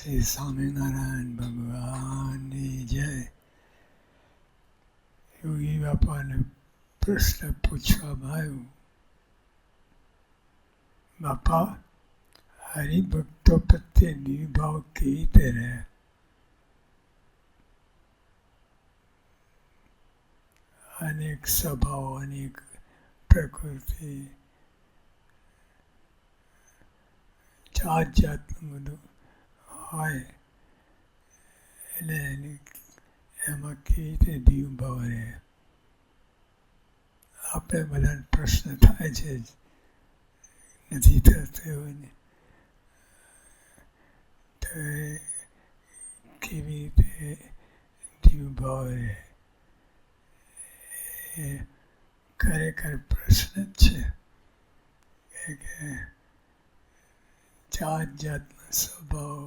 શ્રી સ્વામિનારાયણ ભગવાનની જય. યોગી બાપાને પ્રશ્ન પૂછવામાં આવ્યો, બાપા, હરિભક્તો પ્રત્યે નિભાવ કેવી રીતે રહે? અનેક સ્વભાવ, અનેક પ્રકૃતિ, જાત જાતનું બધું હોય, એટલે એમાં કેવી રીતે નિભાવ રહે? આપણે બધાને પ્રશ્ન થાય છે, નથી થતો એવું ને, તો કેવી રીતે નિભાવ રહે? એ ખરેખર પ્રશ્ન જ છે કે જાત જાતના સ્વભાવ,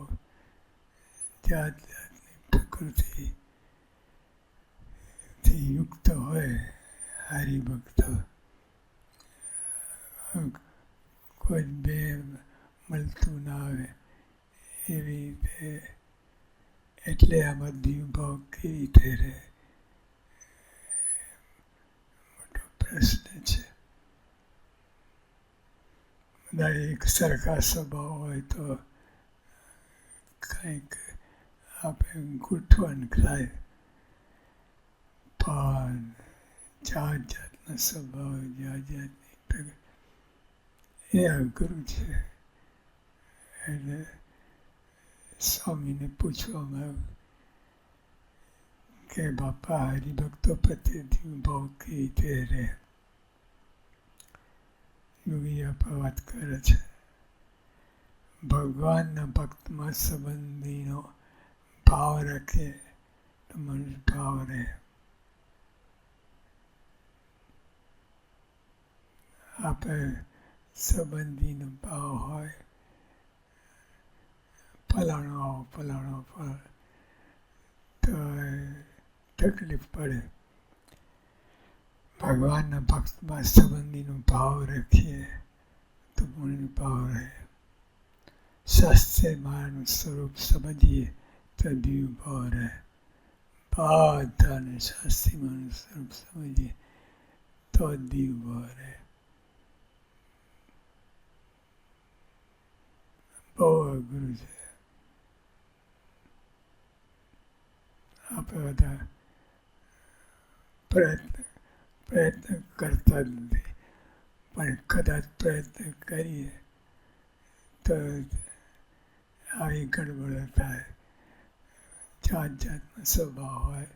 જાત જાતની પ્રકૃતિથી યુક્ત હોય હરિભક્તો. કોઈ બે મળતું ના આવે એવી રીતે, એટલે આમાં નિભાવ કેવી રીતે રહે? મોટો પ્રશ્ન છે. બધા એક સરખા સ્વભાવ હોય તો કંઈક આપણે ગોઠવણ થાય, પણ જાત જાતના સ્વભાવ, જાત જાતની પ્રગતિ, એ અઘરું છે. એટલે સ્વામીને પૂછવામાં આવ્યું કે બાપા, હરિભક્તો પ્રત્યે નિભાવ કેવી રીતે રહે? યોગી બાપા વાત કરે છે, ભગવાનના ભક્તમાં સંબંધીનો ભાવ રાખે તો મનુષ્ય ભાવ રહે. આપણે સંબંધીનો ભાવ હોય, ફલાણો તો તકલીફ પડે. ભગવાનના ભક્તમાં સંબંધીનો ભાવ રાખીએ તો મનુષ્ય ભાવ રહે. શાસ્ત્રમાં સ્વરૂપ સમજીએ તો દિવ્ય ભાવ રહે. બધાને શાસ્ત્રીમાં સ્વરૂપ સમજીએ તો દિવ્ય ભાવ રહે. બહુ અઘરું છે. આપણે બધા પ્રયત્ન કરતા જ નથી, પણ કદાચ પ્રયત્ન કરીએ તો આવી ગડબડ થાય. જાત જાતનો સ્વભાવ હોય,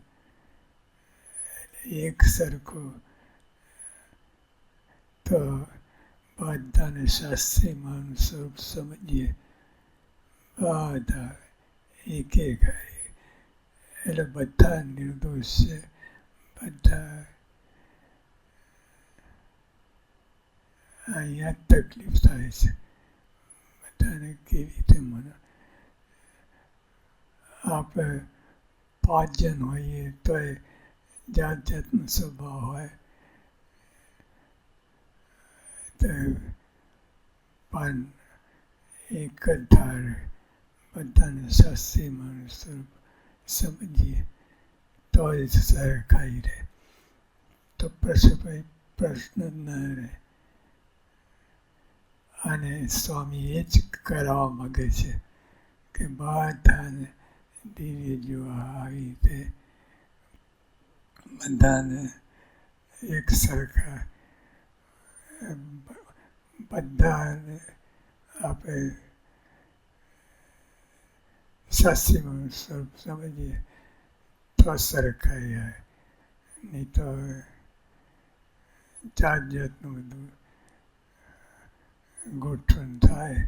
એક સરખું તો બધાને શાસ્ત્રીમાં સ્વરૂપ સમજીએ, બધા એક એટલે બધા નિર્દોષ છે. બધા અહીંયા તકલીફ થાય છે. બધાને કેવી રીતે આપણે 5 જણ હોઈએ તો જાત જાતનો સ્વભાવ હોય, તો પણ એક જ ધારે બધાને શાસ્ત્રીમાં સ્વરૂપ સમજીએ તો જ સરખાઈ રહે, તો પ્રશ્ન ન રહે. અને સ્વામી એ જ કરાવવા માંગે છે કે બધાને દિવ્ય જોવા, આવી રીતે બધાને એક સરખા, બધાને આપણે શાસ્ત્રીમાં સ્વરૂપ સમજીએ તો સરખાઈ આવે. નહીં તો જાત જાતનું બધું ગોઠવણ થાય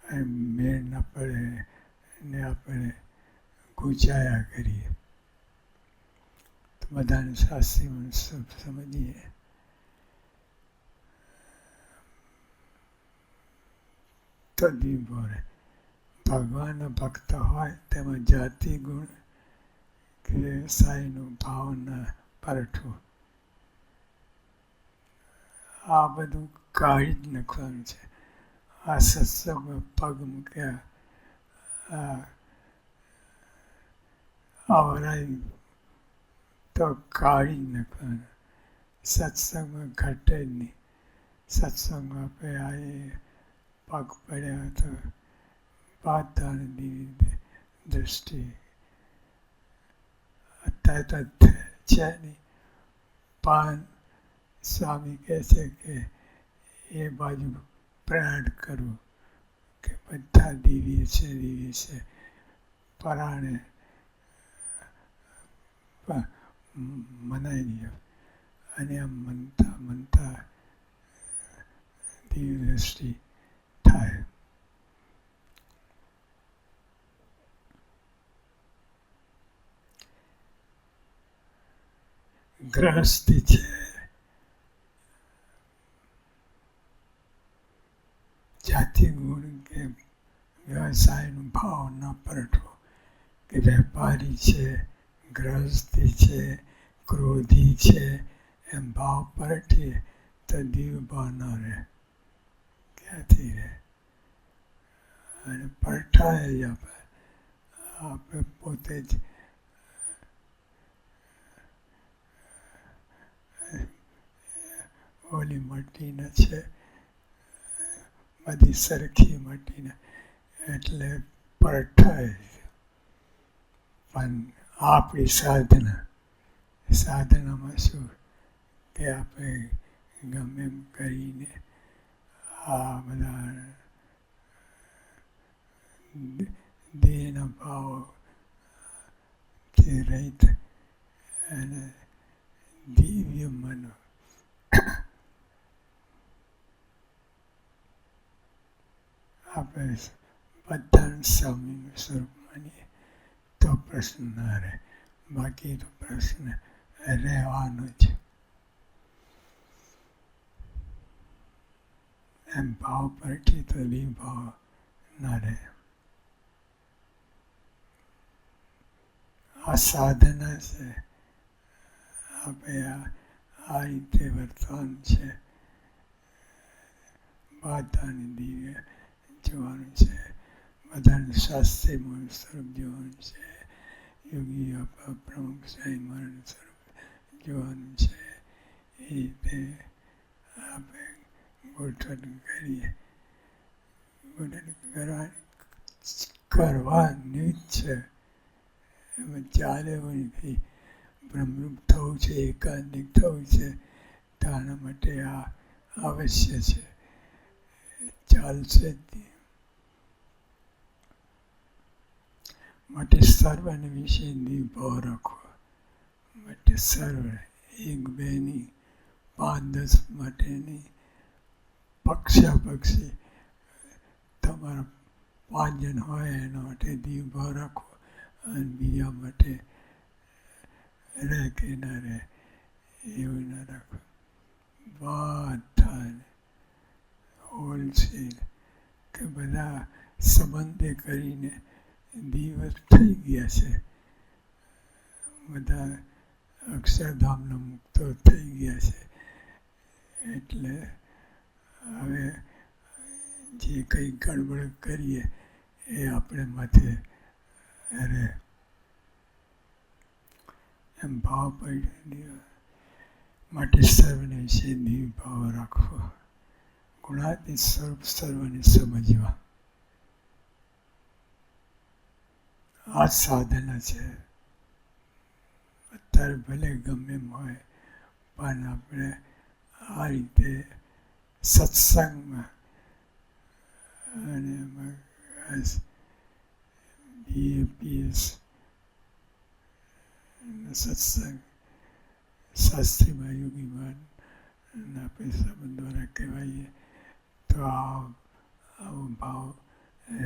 અને મેળ ન પડે ને આપણે ગુંચાયા કરીએ. તો બધાને શાસ્ત્રીમાં સ્વરૂપ સમજીએ તો દિવ્ય રહે. ભગવાનના ભક્ત હોય તેમાં જાતિ ગુણ કે સાઈનું ભાવના પારઠું, આ બધું કાઢી જ નાખવાનું છે. આ સત્સંગમાં પગ મૂક્યા આવરાય તો કાઢી નાખવાનું. સત્સંગમાં ઘટે જ નહીં. સત્સંગમાં આપણે આવીએ પગ પડ્યા તો પાતાની દિવ્ય દૃષ્ટિ અત્યારે તો છે નહીં. પણ સ્વામી કહે છે કે એ બાજુ પ્રયાણ કરવું કે બધા દિવ્ય છે પરાણે મનાઈ લ્યો. અને આમ મનતા દિવ્ય દૃષ્ટિ થાય. ગ્રહસ્થી છે જાતિ ગુણ કે વ્યવસાયનો ભાવ ન પરટવો. કે વેપારી છે, ગ્રહસ્થી છે, ક્રોધી છે, એમ ભાવ પરટીએ તો દિવ્ય ભાવ ન રહે. ક્યાંથી રહે? અને પરટાય જ આપણે પોતે જ ઓલી મટીના છે, બધી સરખી મટીના, એટલે પરઠાય. પણ આપણી સાધનામાં શું કે આપણે ગમે એમ કરીને આ બધા દેહના ભાવથી રહિત અને દિવ્ય મન આપણે બધાને સ્વામીનું સ્વરૂપ માનીએ તો પ્રશ્ન ના રહે. બાકી તો પ્રશ્ન રહેવાનો જ. એમ ભાવ પરથી તો ભાવ ના રહે. આ સાધના છે. આપણે આ રીતે વર્તવાનું છે. બધાને દિવ્ય જોવાનું છે. બધાને શાસ્ત્રીય સ્વરૂપ જોવાનું છે. યોગી પ્રમુખ સાંઈ મહારાજ સ્વરૂપ જોવાનું છે. એ રીતે આપણે ગોઠવણ કરીએ. ગોઠવણ કરવાની જ છે. એમાં ચાલે એવું નથી. બ્રહ્મરૂપ થવું છે, એકાંતિક થવું છે, તો આના માટે આ અવશ્ય છે. ચાલશે જ નહીં. માટે સર્વને વિશે ભાવ રાખવો. માટે સર્વ એક બે નહીં, 5-10 માટે નહીં. પક્ષી તમારા 5 જણ હોય એના માટે ભાવ રાખવો. અને બીજા માટે રહે કે ના રહે એવું ના રાખવું. બધાને હોલસેલ કે બધા સંબંધે કરીને દિવસ થઈ ગયા છે. બધા અક્ષરધામના મુક્તો થઈ ગયા છે. એટલે હવે જે કંઈ ગડબડ કરીએ એ આપણે માથે રહે. એમ ભાવ પડી માટે સર્વને વિશે ભાવ રાખવો. ગુણાતીત સ્વરૂપ સર્વને સમજવા. આ સાધના છે. અત્યારે ભલે ગમે એમ હોય પણ આપણે આ રીતે સત્સંગમાં અને BAPS સત્સંગ શાસ્ત્રીમાં યોગીમાં આપણે સંબંધ દ્વારા કહેવાઈએ તો આવો ભાવ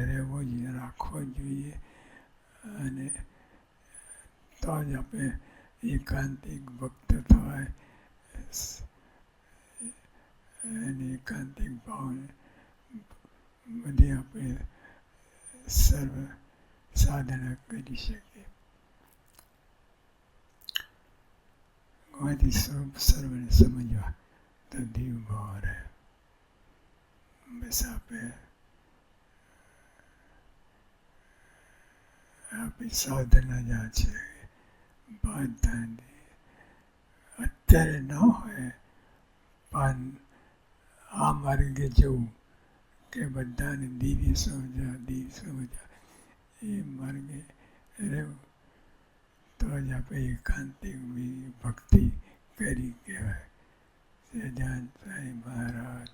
રહેવો જોઈએ, રાખવો જોઈએ. અને તો જ આપણે એકાંતિક ભક્ત થવાય. અને એકાંતિક ભાવને બધી આપણે સર્વ સાધના કરી શકીએ. ગુણાતીત સ્વરૂપ સર્વને સમજવા તો દિવ્ય ભાવ રહે. બસ આપણે આપણી સાધના જ આ છે. બધાને અત્યારે ન હોય પણ આ માર્ગે જવું કે બધાને દિવ્ય સમજા એ માર્ગે રહેવું તો જ આપણે એકાંતિક ભક્તિ કરી કહેવાય. સહજાનંદ સ્વામી મહારાજ